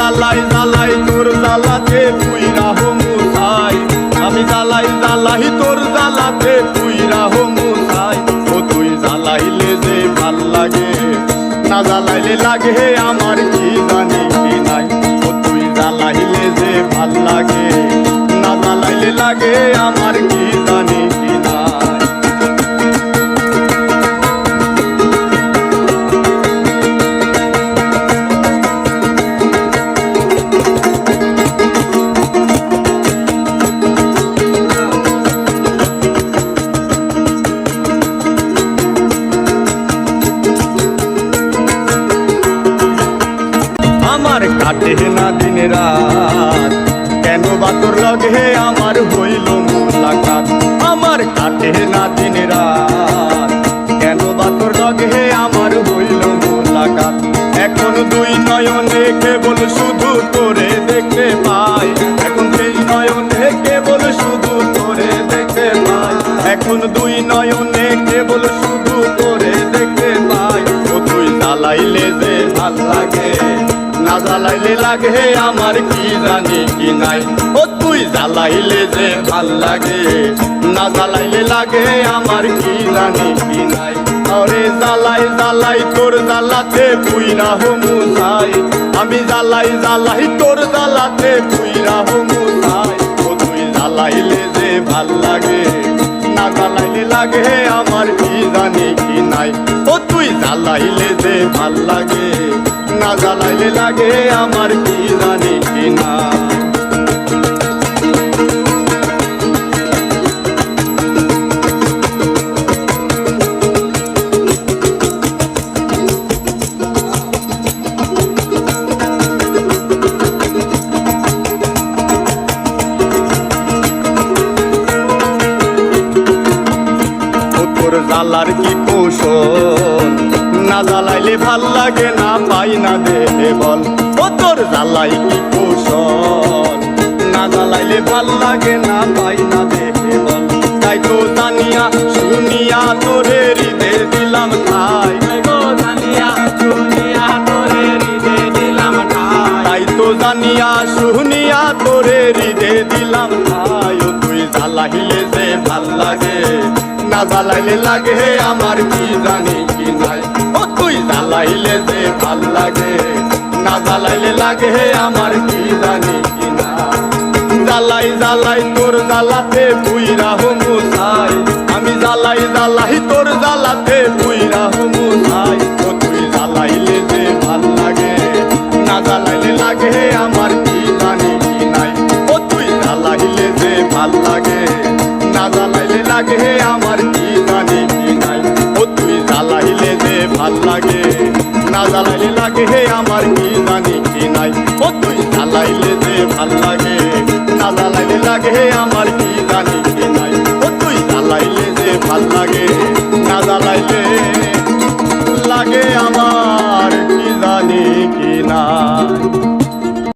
জ্বালাই জ্বালাই তোর জ্বালাতে পুইরা হমু ছাই, আমি জ্বালাই জ্বালাই তোর জ্বালাতে পুইরা হমু ছাই। ও তুই জ্বালাইলে যে ভাল লাগে, না জ্বালাইলে লাগে আমার কি জানি কি নাই। ও তুই জ্বালাইলে যে ভাল লাগে, না জ্বালাইলে লাগে আমার কি জানি কি নাই। আমার কাটে না দিন রাত, কেন বা তোর লগে আমার হইল মুলাকাত। আমার কাটে না দিন রাত, কেন বা তোর লগে আমার হইল মুলাকাত। এখন দুই নয়নে কেবল শুধু তোরে দেখতে পাই, এখন দুই নয়নে কেবল শুধু তোরে দেখতে পাই, এখন দুই নয়নে কেবল শুধু তোরে দেখতে পাই। ও তুই জ্বালাইলে যে ভাল লাগে, না জ্বালাইলে লাগে আমার কি জানি কি নাই। ও তুই জ্বালাইলে যে ভাল লাগে, না জ্বালাইলে লাগে আমার কি জানি কি নাই। আরে জ্বালাই জ্বালাই তোর জ্বালাতে পুইরা হমু ছাই, আমি জ্বালাই জ্বালাই তোর জ্বালাতে পুইরা হমু ছাই। ও তুই জ্বালাইলে যে ভাল লাগে, না জ্বালাইলে লাগে আমার কি জানি কি নাই। ও তুই জ্বালাইলে যে ভাল লাগে, না জ্বালাইলে লাগে আমার কি জানি কি নাই। তোর জ্বালার কি কৌশল, না জ্বালাইলে ভাল লাগে না পাই না দেহে বল। ও তোর জ্বালাই কি কৌশল, না জ্বালাইলে ভাল লাগে না পাই না দেহে বল। তাই তো জানিয়া শুনিয়া তোরে হৃদে দিলাম ঠাই, তাই তো জানিয়া শুনিয়া তোরে হৃদে দিলাম ঠাই। ও তুই জ্বালাইলে যে ভাল লাগে, না জ্বালাইলে লাগে আমার কি জানি কি নাই। ও তুই জ্বালাইলে যে ভাল লাগে, না জ্বালাইলে লাগে আমার কি জানি কি নাই। জ্বালাই জ্বালাই তোর জ্বালাতে পুইরা হমু ছাই, আমি জ্বালাই জ্বালাই তোর জ্বালাতে পুইরা হমু ছাই। ও তুই জ্বালাইলে যে ভাল লাগে, না জ্বালাইলে লাগে আমার কি জানি কি নাই। ও তুই জ্বালাইলে যে ভাল লাগে, না জ্বালাইলে লাগে আমার কি জানি কি নাই। ও তুই জ্বালাইলে যে ভাল লাগে, না জ্বালাইলে লাগে আমার কি জানি কি নাই। ও তুই জ্বালাইলে যে ভাল লাগে, না জ্বালাইলে লাগে আমার কি জানি কি নাই। ও তুই জ্বালাইলে যে ভাল লাগে।